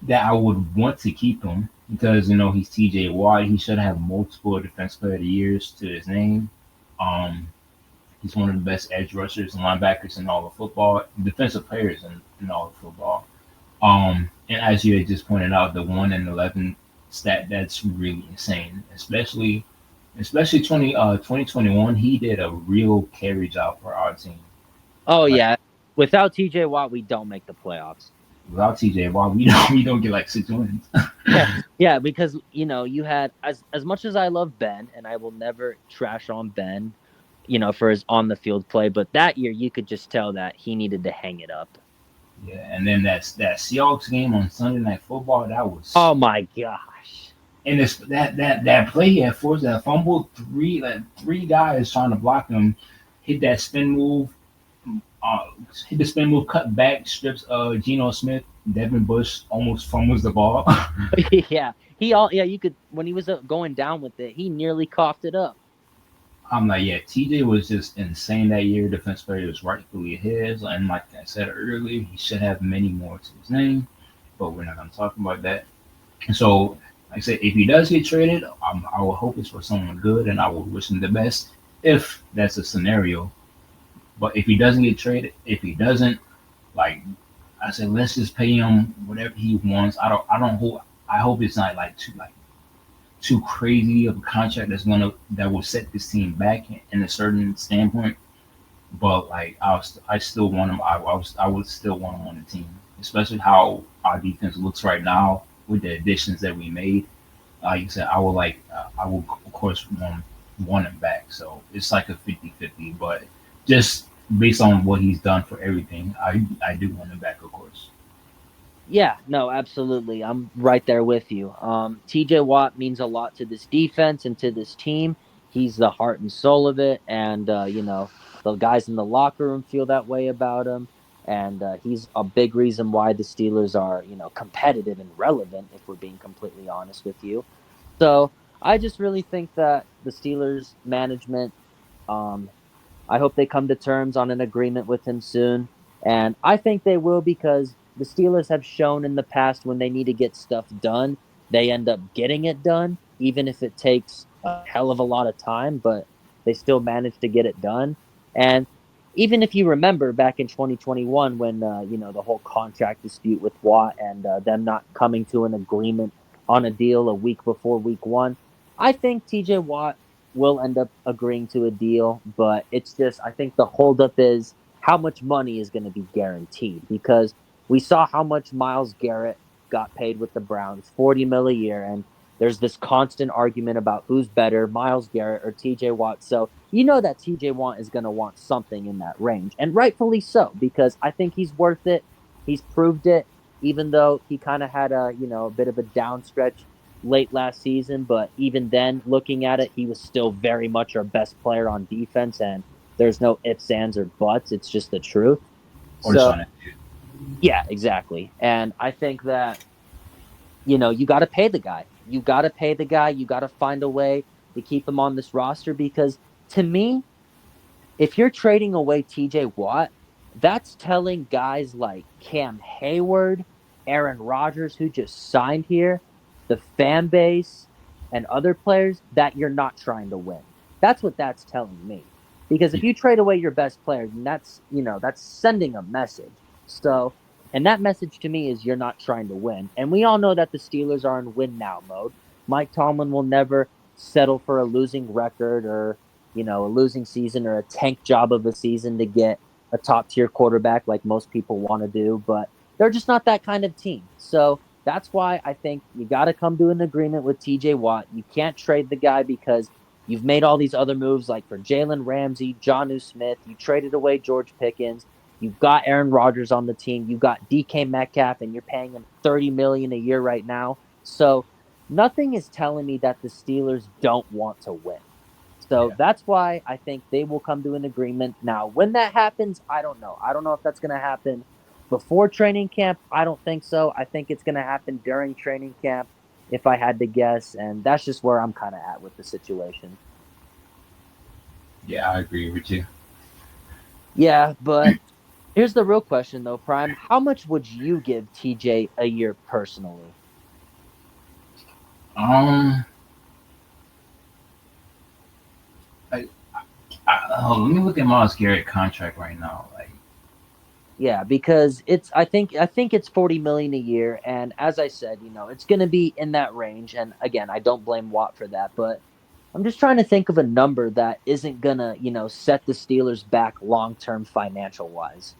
that I would want to keep him because he's TJ Watt. He should have multiple Defense Player of the Years to his name. Um, he's one of the best edge rushers and linebackers in all of football, defensive players in all of football. And as you had just pointed out, the 1-11 stat, that's really insane, especially 2021. He did a real carry job for our team. Oh, Like yeah. Without TJ Watt, we don't make the playoffs. without TJ Watt, we don't get like 6 wins. Yeah, yeah, because you had as much as I love Ben, and I will never trash on Ben, for his on the field play, but that year you could just tell that he needed to hang it up. Yeah, and then that Seahawks game on Sunday Night Football, that was Oh my gosh. And it's that play he had forced that fumble, three guys trying to block him, hit that spin move, uh, hit the spin move, cut back, strips Geno Smith, Devin Bush almost fumbles the ball. Yeah, you could when he was going down with it, he nearly coughed it up. I'm like, yeah, TJ was just insane that year. Defense player was rightfully his, and like I said earlier, he should have many more to his name, but we're not gonna talk about that. And so, like I said, if he does get traded, I will hope it's for someone good, and I will wish him the best if that's a scenario. But if he doesn't get traded, if he doesn't, like I said, let's just pay him whatever he wants. I don't hope. I hope it's not too crazy of a contract that will set this team back in a certain standpoint. But like I still want him. I would still want him on the team, especially how our defense looks right now with the additions that we made. Like you said, I will of course want him back. So it's like a 50-50. But just based on what he's done for everything, I do want him back, of course. Yeah, no, absolutely. I'm right there with you. TJ Watt means a lot to this defense and to this team. He's the heart and soul of it. And, the guys in the locker room feel that way about him. And he's a big reason why the Steelers are, competitive and relevant, if we're being completely honest with you. So I just really think that the Steelers management, um, I hope they come to terms on an agreement with him soon. And I think they will because the Steelers have shown in the past when they need to get stuff done, they end up getting it done, even if it takes a hell of a lot of time, but they still manage to get it done. And even if you remember back in 2021 when the whole contract dispute with Watt and them not coming to an agreement on a deal a week before week 1, I think TJ Watt will end up agreeing to a deal, but it's just I think the holdup is how much money is going to be guaranteed because we saw how much Miles Garrett got paid with the Browns, 40 mil a year, and there's this constant argument about who's better, Miles Garrett or TJ Watt. So you know that TJ Watt is going to want something in that range, and rightfully so because I think he's worth it. He's proved it, even though he kind of had a bit of a down stretch late last season, but even then, looking at it, he was still very much our best player on defense, and there's no ifs, ands, or buts. It's just the truth. Or just So, on it. yeah, exactly. And I think that, you got to pay the guy. You got to pay the guy. You got to find a way to keep him on this roster because to me, if you're trading away TJ Watt, that's telling guys like Cam Hayward, Aaron Rodgers, who just signed here, the fan base, and other players that you're not trying to win. That's what that's telling me. Because if Yeah, you trade away your best player, then that's sending a message. So, and that message to me is you're not trying to win. And we all know that the Steelers are in win now mode. Mike Tomlin will never settle for a losing record or a losing season or a tank job of a season to get a top tier quarterback like most people want to do, but they're just not that kind of team. So that's why I think you got to come to an agreement with TJ Watt. You can't trade the guy because you've made all these other moves like for Jalen Ramsey, Jounu Smith. You traded away George Pickens. You've got Aaron Rodgers on the team. You got DK Metcalf, and you're paying him $30 million a year right now. So nothing is telling me that the Steelers don't want to win. So yeah, that's why I think they will come to an agreement. Now, when that happens, I don't know. I don't know if that's going to happen before training camp. I don't think so. I think it's going to happen during training camp, if I had to guess. And that's just where I'm kind of at with the situation. yeah. I agree with you. Yeah, but here's the real question, though, Prime. How much would you give TJ a year personally? Um, like, let me look at Miles Garrett contract right now. Like, Yeah, because I think it's 40 million a year, and as I said, it's going to be in that range. And again, I don't blame Watt for that, but I'm just trying to think of a number that isn't gonna, set the Steelers back long term financial wise.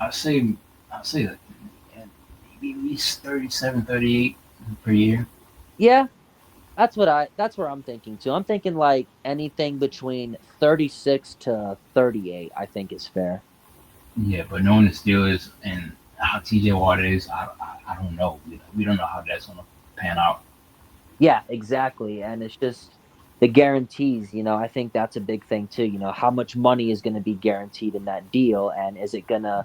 I say, I say like, yeah, maybe at least 37, 38 per year. Yeah, that's where I'm thinking too. I'm thinking like anything between 36 to 38, I think is fair. Yeah, but knowing the Steelers and how TJ Watt is, I don't know. We don't know how that's gonna pan out. Yeah, exactly. And it's just the guarantees, I think that's a big thing too. How much money is going to be guaranteed in that deal? And is it going to,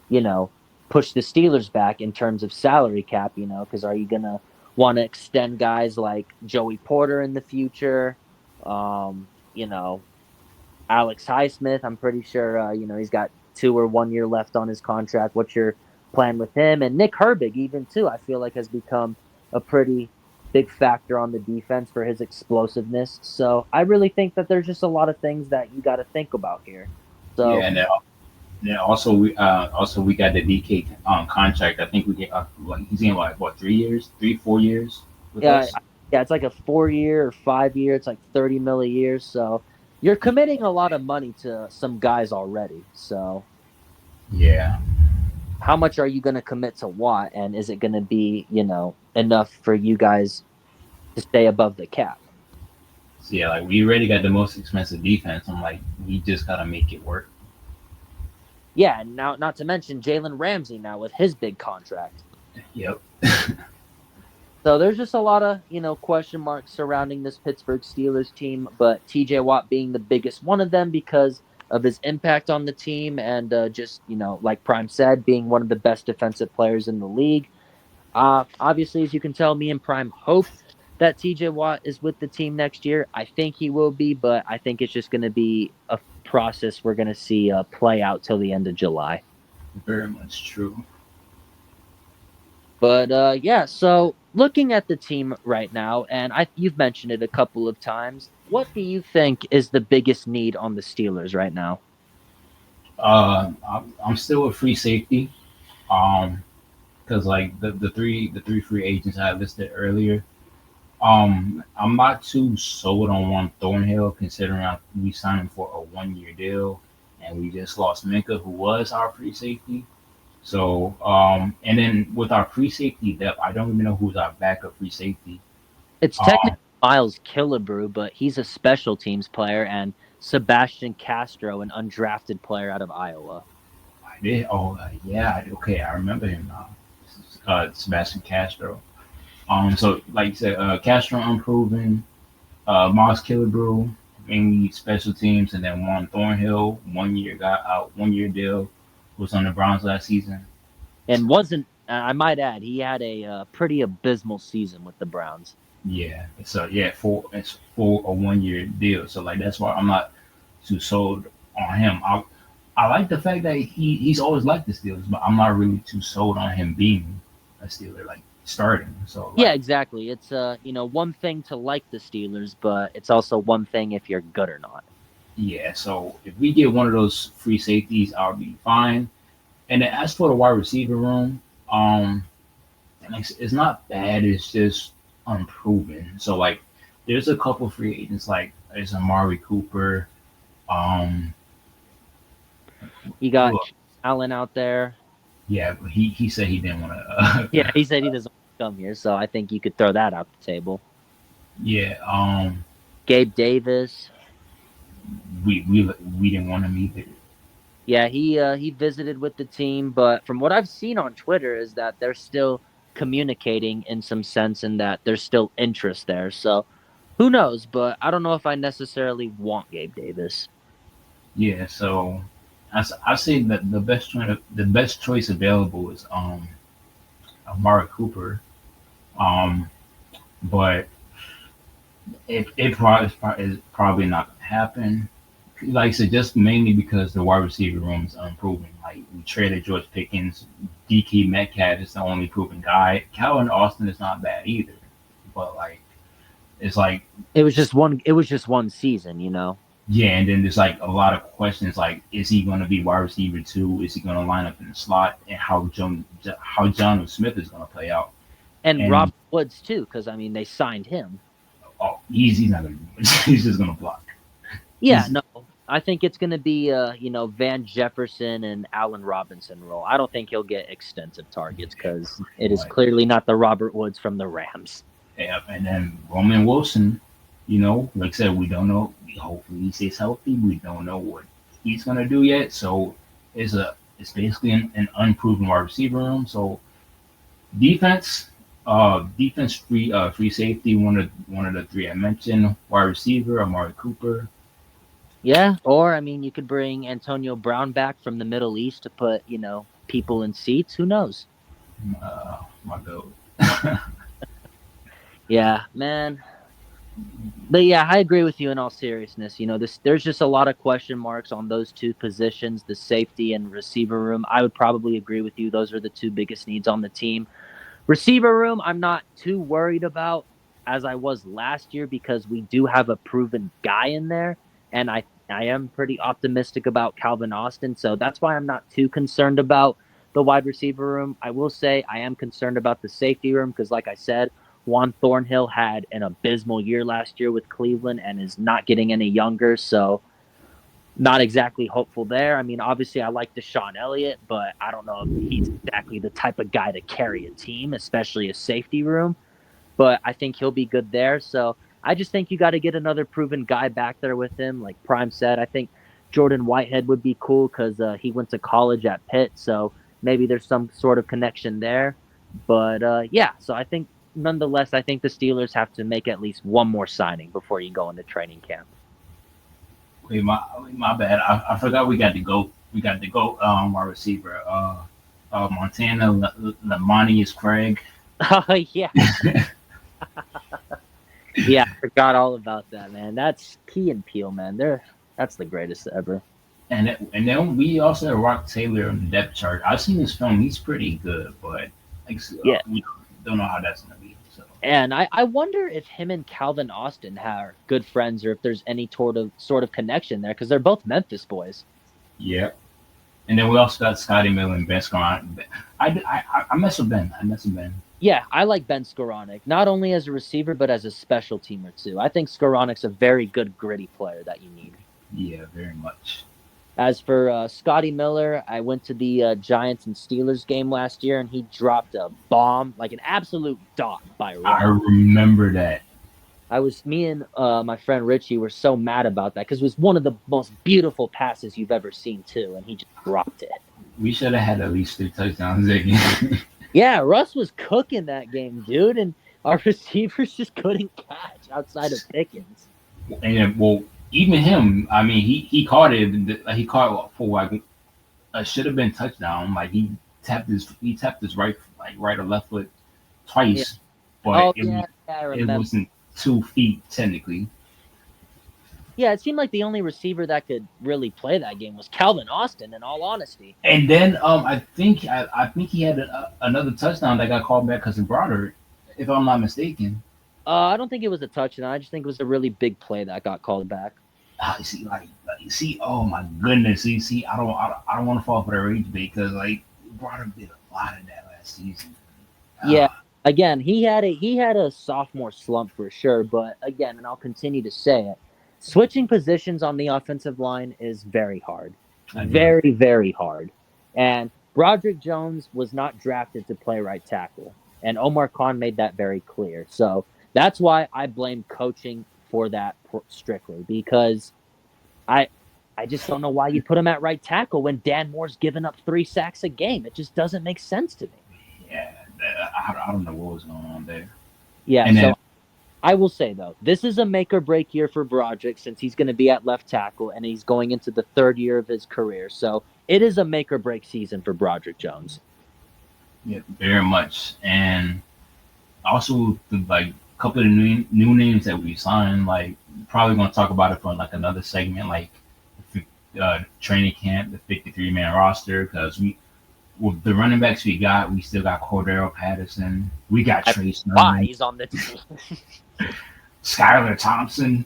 you know, push the Steelers back in terms of salary cap, because are you going to want to extend guys like Joey Porter in the future? You know, Alex Highsmith, I'm pretty sure, he's got 2 or 1 year left on his contract. What's your plan with him? And Nick Herbig, even too, I feel like has become a pretty big factor on the defense for his explosiveness. So I really think that there's just a lot of things that you got to think about here. Yeah, So and then also we got the DK contract. I think we get like he's in like what 3 years, 4 years with yeah, us. yeah, it's like a 4 year or 5 year. It's like 30 mil a year. So you're committing a lot of money to some guys already. So Yeah, how much are you going to commit to Watt, and is it going to be enough for you guys to stay above the cap? so yeah, like we already got the most expensive defense. I'm like, we just gotta make it work. Yeah, and now not to mention Jalen Ramsey now with his big contract. Yep. So there's just a lot of question marks surrounding this Pittsburgh Steelers team, but TJ Watt being the biggest one of them because of his impact on the team and just like Prime said, being one of the best defensive players in the league. Obviously, as you can tell, me and Prime hope that TJ Watt is with the team next year. I think he will be, but I think it's just going to be a process we're going to see play out till the end of July. Very much true. But yeah, so looking at the team right now, and you've mentioned it a couple of times. What do you think is the biggest need on the Steelers right now? I'm still a free safety. Because like the three free agents I listed earlier, I'm not too sold on one Thornhill considering we signed him for a 1 year deal, and we just lost Minkah, who was our free safety. So, and then with our free safety depth, I don't even know who's our backup free safety. It's technically Um, Miles Killebrew, but he's a special teams player, and Sebastian Castro, an undrafted player out of Iowa. I did. Oh, yeah. Okay, I remember him now. Sebastian Castro. So like you said, Castro unproven, Moss Killebrew, mainly special teams, and then Juan Thornhill, 1 year got out, 1 year deal, was on the Browns last season. And wasn't I might add he had a pretty abysmal season with the Browns. Yeah, so yeah, for a 1 year deal. So like that's why I'm not too sold on him. I like the fact that he's always liked the Steelers, but I'm not really too sold on him being a Steeler, like starting. So Yeah, like exactly. It's one thing to like the Steelers, but it's also one thing if you're good or not. yeah, so if we get one of those free safeties, I'll be fine. And then as for the wide receiver room, and it's not bad. It's just unproven. So like, there's a couple free agents like there's Amari Cooper. Um, You got who- Allen out there. yeah, but he said he didn't want Yeah, to. he said he doesn't want to come here, so I think you could throw that out the table. Yeah, Gabe Davis. we didn't want him either. Yeah, he visited with the team, but from what I've seen on Twitter is that they're still communicating in some sense and that there's still interest there. So who knows? But I don't know if I necessarily want Gabe Davis. Yeah, so I say that the best choice available is Amari Cooper. Um, but it's probably not gonna happen. Like I said, just mainly because the wide receiver room is unproven. Like we traded George Pickens, DK Metcalf is the only proven guy. Calvin Austin is not bad either, but like it's like It was just one season. yeah, and then there's like a lot of questions like is he going to be wide receiver two? Is he going to line up in the slot? And how Jounu Smith is going to play out? And And Robert Woods too, because I mean they signed him. oh, he's not going to do much. He's just going to block. Yeah, He's no. I think it's going to be Van Jefferson and Allen Robinson role. I don't think he'll get extensive targets because it is like clearly not the Robert Woods from the Rams. yeah, and then Roman Wilson, like I said, we don't know. Hopefully he stays healthy. We don't know what he's gonna do yet. So it's basically an unproven wide receiver room. So defense, Defense free safety, one of the three I mentioned. Wide receiver, Amari Cooper. Yeah, or I mean, you could bring Antonio Brown back from the Middle East to put, people in seats. Who knows? My goat. Yeah, man. But yeah, I agree with you in all seriousness. There's just a lot of question marks on those two positions, the safety and receiver room. I would probably agree with you. Those are the two biggest needs on the team. Receiver room, I'm not too worried about as I was last year because we do have a proven guy in there, and I am pretty optimistic about Calvin Austin, so that's why I'm not too concerned about the wide receiver room. I will say I am concerned about the safety room because, like I said, Juan Thornhill had an abysmal year last year with Cleveland and is not getting any younger, so not exactly hopeful there. I mean, obviously, I like Deshaun Elliott, but I don't know if he's exactly the type of guy to carry a team, especially a safety room. But I think he'll be good there. So I just think you got to get another proven guy back there with him. Like Prime said, I think Jordan Whitehead would be cool because he went to college at Pitt. So maybe there's some sort of connection there. But yeah, so I think nonetheless, I think the Steelers have to make at least one more signing before you go into training camp. Wait, my bad. I forgot we got to go. We got to go. Our receiver, Montana Lamani is Craig. Oh yeah, yeah, I forgot all about that, man. That's Key and Peele, man. That's the greatest ever. And then we also have Rock Taylor on the depth chart. I've seen his film; he's pretty good, but like, Yeah, we don't know how that's gonna be. So and I wonder if him and Calvin Austin are good friends or if there's any sort of connection there because they're both Memphis boys. yeah. And then we also got Scotty Miller and Ben Scarron. I mess with Ben. I mess with Ben. Yeah, I like Ben Skoranek, not only as a receiver but as a special teamer too. I think Skoranek's a very good gritty player that you need. Yeah, very much. As for Scotty Miller, I went to the Giants and Steelers game last year, and he dropped a bomb, like an absolute dot by I Russ. remember that. Me and my friend Richie were so mad about that because it was one of the most beautiful passes you've ever seen too, and he just dropped it. We should have had at least 3 touchdowns that game. Yeah, Russ was cooking that game, dude, and our receivers just couldn't catch outside of Pickens. And well, even him. I mean, he caught it. He caught for like should have been touchdown. Like he tapped his right or left foot Yeah. twice, but Oh yeah, I it remember. wasn't 2 feet technically. Yeah, it seemed like the only receiver that could really play that game was Calvin Austin. In all honesty. And then I think he had another touchdown that got called back because of Broder, if I'm not mistaken. I don't think it was a touchdown. I just think it was a really big play that got called back. You see, you see, oh my goodness, you see, I don't want to fall for the rage bait because like Broder did a lot of that last season. Yeah. Uh, Again, he had a sophomore slump for sure, but again, and I'll continue to say it, switching positions on the offensive line is very hard. I know. Very, very hard. And Broderick Jones was not drafted to play right tackle. And Omar Khan made that very clear. So that's why I blame coaching for that strictly because I I just don't know why you put him at right tackle when Dan Moore's giving up 3 sacks a game. It just doesn't make sense to me. Yeah, I don't know what was going on there. Yeah, And then so I will say though, this is a make or break year for Broderick since he's going to be at left tackle and he's going into the third year of his career. So it is a make or break season for Broderick Jones. yeah, very much. And also the like couple of new names that we signed, like probably gonna talk about it for like another segment, like training camp, the 53-man roster, because with the running backs we still got Cordero Patterson, we got Trey Why Sermon, he's on the team? Skylar Thompson,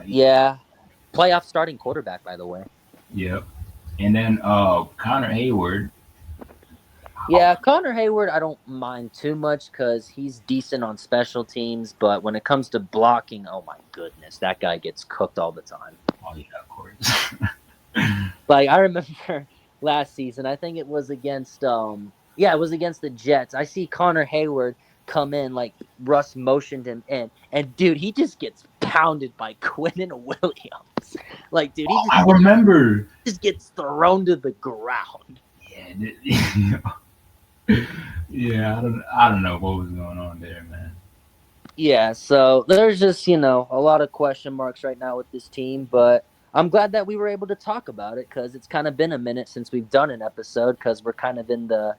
Yeah, playoff starting quarterback, by the way. yep, and then Connor Hayward. Yeah, Connor Hayward, I don't mind too much because he's decent on special teams, but when it comes to blocking, oh my goodness, that guy gets cooked all the time. Oh yeah, of course. Like I remember last season, I think it was against it was against the Jets. I see Connor Hayward come in like Russ motioned him in, and dude, he just gets pounded by Quinnen Williams. Like, dude, I remember. just gets thrown to the ground. Yeah, Yeah, I don't know what was going on there, man. Yeah, so there's just, a lot of question marks right now with this team, but I'm glad that we were able to talk about it because it's kind of been a minute since we've done an episode because we're kind of in the,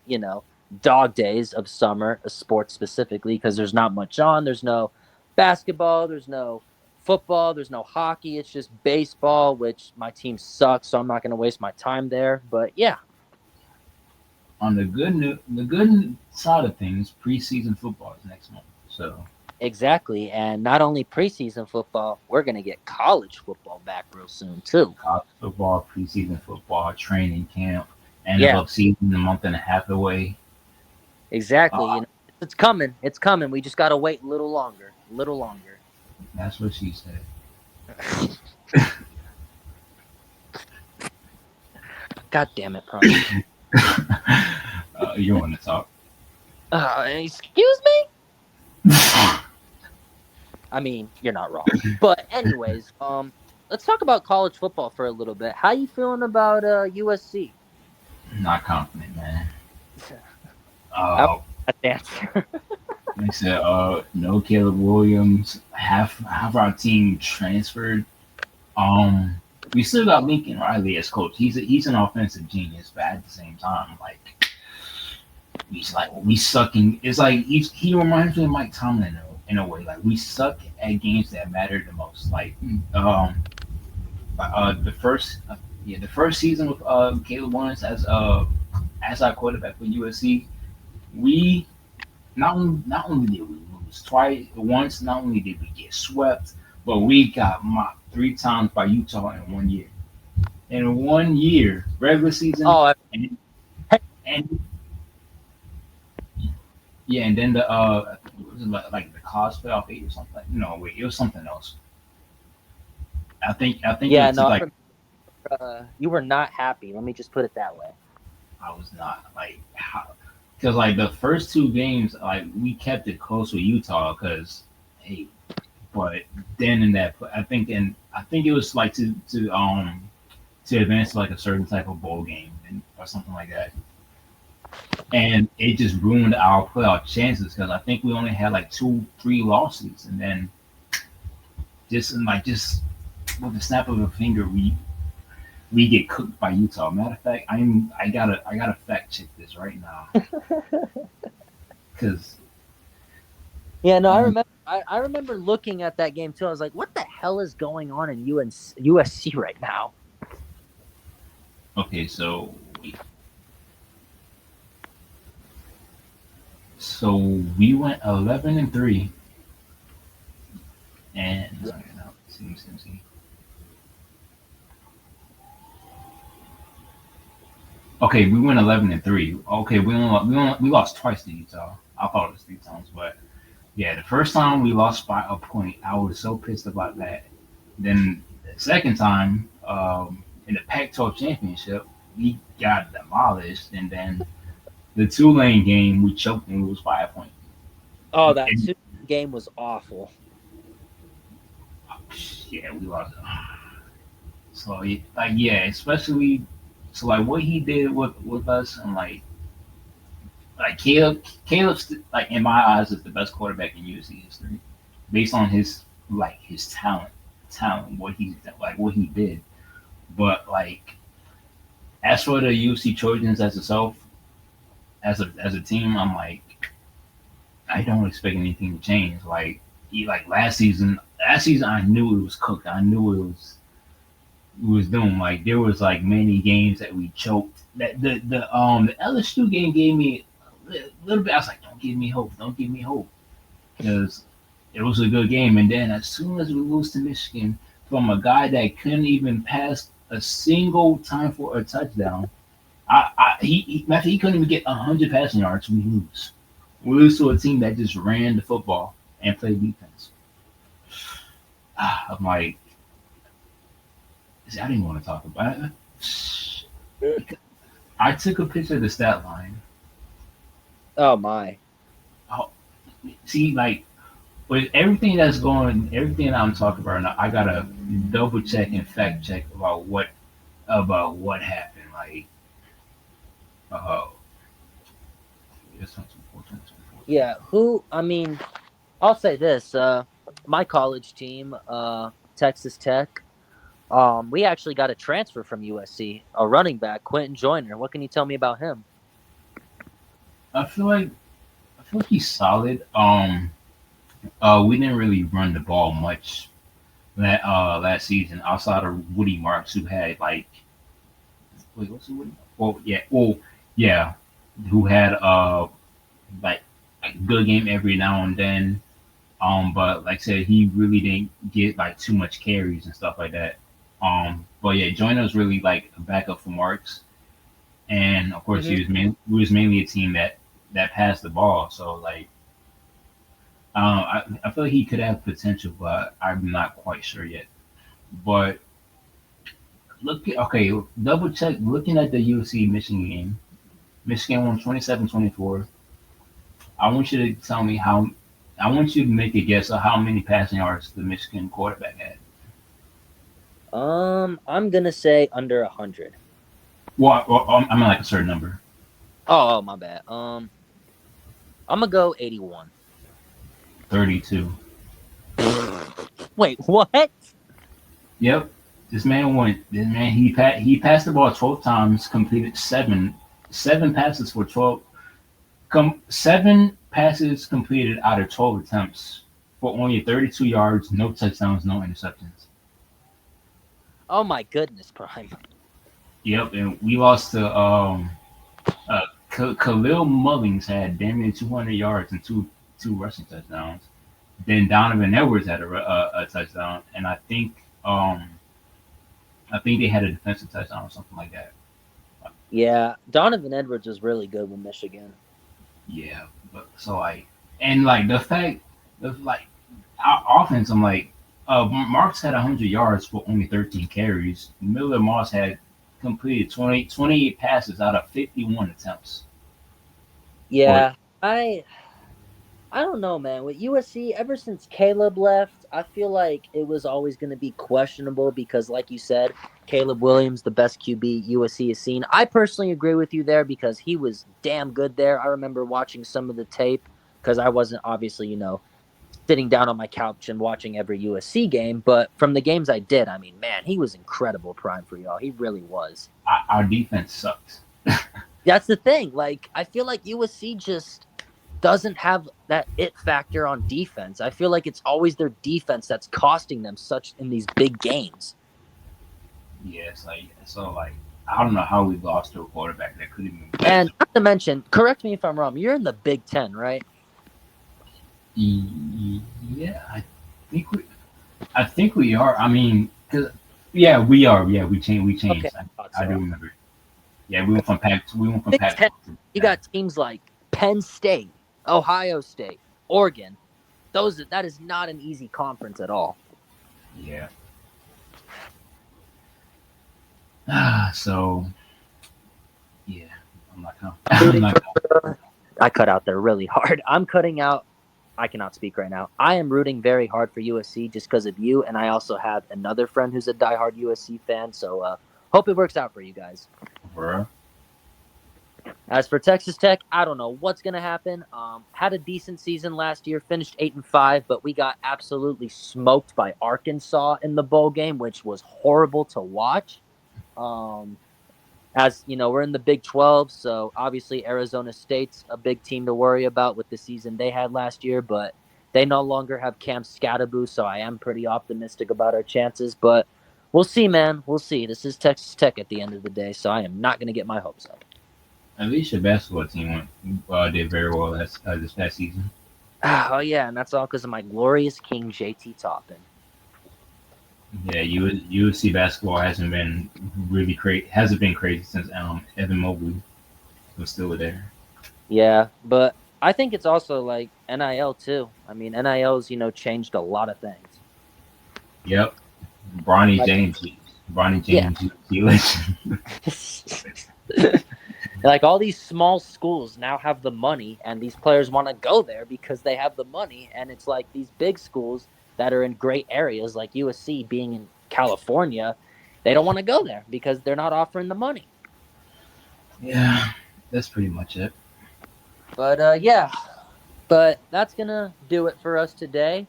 dog days of summer, sports specifically, because there's not much on. There's no basketball, there's no football, there's no hockey. It's just baseball, which my team sucks, so I'm not going to waste my time there. But yeah, On the good side of things, preseason football is next month. So exactly. And not only preseason football, we're going to get college football back real soon, too. college football, preseason football, training camp, Yeah, NFL season a month and a half away. exactly. Uh, It's coming. It's coming. We just got to wait a little longer. A little longer. that's what she said. God damn it, Prime. You want to talk? Excuse me? I mean, you're not wrong. But anyways, let's talk about college football for a little bit. How you feeling about USC? Not confident, man. I Uh, that answer. they said, no Caleb Williams. Half our team transferred. Um, we still got Lincoln Riley as coach. He's an offensive genius, but at the same time, like we sucking. It's like he reminds me of Mike Tomlin in a way. Like we suck at games that matter the most. Like the first the first season with Caleb Williams as our quarterback for USC, we not only did we lose twice once, not only did we get swept, but we got mocked 3 times by Utah in 1 year. In 1 year, regular season, Oh, and and yeah, and then the was it like the college playoff 8 or something. Like, no, wait, it was something else. I think it yeah, was no, I like remember, you were not happy. Let me just put it that way. I was not like how because like the first 2 games like we kept it close with Utah because hey, but then in that I think it was like to advance to like a certain type of bowl game or something like that. And it just ruined our playoff chances because I think we only had like 2, 3 losses, and then just with the snap of a finger, we get cooked by Utah. Matter of fact, I gotta fact check this right now because Yeah, no, I remember. I remember looking at that game too. I was like, "What the hell is going on in USC right now?" okay, so we went 11-3, and see. Okay, we went 11-3. Okay, we lost twice to Utah. I thought it was 3 times, but yeah, the first time we lost by a point. I was so pissed about that. Then the second time, in the Pac-12 championship, we got demolished, and then the Tulane game we choked and lose by a point. Oh, that And, game was awful. yeah, we lost. So like yeah, especially so like what he did with us and like Caleb's like in my eyes is the best quarterback in UFC history, based on his talent, what he did. But like as for the UFC Trojans as itself, as a team, I'm like I don't expect anything to change. Like last season I knew it was cooked. I knew it was doomed. Like there was like many games that we choked. That the LSU game gave me a little bit. I was like, don't give me hope. Don't give me hope because it was a good game. And then as soon as we lose to Michigan from a guy that couldn't even pass a single time for a touchdown, he couldn't even get 100 passing yards. We lose. We lose to a team that just ran the football and played defense. I'm like, I didn't want to talk about it. I took a picture of the stat line. Oh my. Oh, see, like with everything that I'm talking about now, I gotta double check and fact check about what happened. Like, uh, Yeah, who? I mean, I'll say this. My college team, Texas Tech. We actually got a transfer from USC, a running back, Quentin Joyner. What can you tell me about him? I feel like he's solid. We didn't really run the ball much last season outside of Woody Marks, who had like wait, what's the Woody? Yeah, who had like a good game every now and then. But like I said, he really didn't get like too much carries and stuff like that. But yeah, Joyner's really like a backup for Marks, and of course Hmm. he was mainly a team that passed the ball. So like, I feel like he could have potential, but I'm not quite sure yet. But okay, double check. Looking at the USC Michigan game, Michigan won 27-24. I want you to tell me how. I want you to make a guess of how many passing yards the Michigan quarterback had. I'm gonna say under 100. I mean like a certain number. Oh, my bad. I'm gonna go 81. 32. Wait, what? Yep. This man went. This man he passed the ball 12 times, completed seven passes for 12. Seven passes completed out of 12 attempts for only 32 yards, no touchdowns, no interceptions. Oh my goodness, Prime. Yep, and we lost to Khalil Mullings had damn near 200 yards and two rushing touchdowns. Then Donovan Edwards had a touchdown, and I think they had a defensive touchdown or something like that. Yeah, Donovan Edwards was really good with Michigan. Yeah, but so like, and like the fact of like our offense, I'm like, Marks had 100 yards for only 13 carries. Miller Moss had completed 28 passes out of 51 attempts. For Yeah, I don't know, man. With USC, ever since Caleb left, I feel like it was always going to be questionable because, like you said, Caleb Williams, the best QB USC has seen. I personally agree with you there because he was damn good there. I remember watching some of the tape because I wasn't obviously, sitting down on my couch and watching every USC game, but from the games I did, I mean, man, he was incredible prime for y'all. He really was. our defense sucks. That's the thing. Like, I feel like USC just doesn't have that it factor on defense. I feel like it's always their defense that's costing them such in these big games. Yeah, it's like so like I don't know how we lost to a quarterback that could even catch. And not to mention, correct me if I'm wrong, you're in the Big Ten, right? Yeah, think we I think we are. I mean, cause yeah, we are. Yeah, we changed. We Okay, changed. I thought I do so. remember. Yeah, we went from Pac. We went from Big Pac. Ten, you got teams like Penn State, Ohio State, Oregon. That is not an easy conference at all. Yeah. So yeah, I'm not. I'm I'm rooting not. for. I cut out there really hard. I'm cutting out. I cannot speak right now. I am rooting very hard for USC just because of you, and I also have another friend who's a diehard USC fan. So hope it works out for you guys. Bro. As for Texas Tech, I don't know what's gonna happen. Had a decent season last year, finished 8-5, but we got absolutely smoked by Arkansas in the bowl game, which was horrible to watch. Um, as you know, we're in the Big 12, so obviously Arizona State's a big team to worry about with the season they had last year, but they no longer have Cam Scatterboo, so I am pretty optimistic about our chances. But we'll see, man. We'll see. This is Texas Tech at the end of the day, so I am not going to get my hopes up. At least your basketball team did very well this past season. Oh yeah, and that's all because of my glorious King JT Toppin. Yeah, USC basketball hasn't been really crazy. Hasn't been crazy since Evan Mobley was still there. Yeah, but I think it's also like NIL too. I mean, NIL's changed a lot of things. Yep. Bronny Like James. Bronny yeah, James. He legend. like all these small schools now have the money, and these players want to go there because they have the money. And it's like these big schools that are in great areas, like USC being in California, they don't want to go there because they're not offering the money. Yeah, that's pretty much it. But yeah, But that's gonna do it for us today.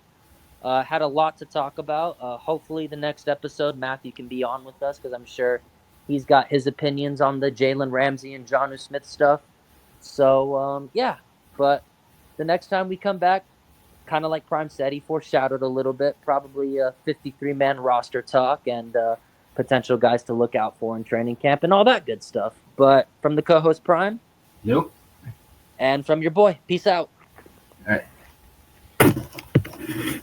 Had a lot to talk about. Hopefully, the next episode, Matthew can be on with us because I'm sure he's got his opinions on the Jalen Ramsey and Jounu Smith stuff. So, yeah. But the next time we come back, kind of like Prime said, he foreshadowed a little bit, probably a 53-man roster talk and potential guys to look out for in training camp and all that good stuff. But from the co-host Prime Yep. and from your boy, peace out. All right.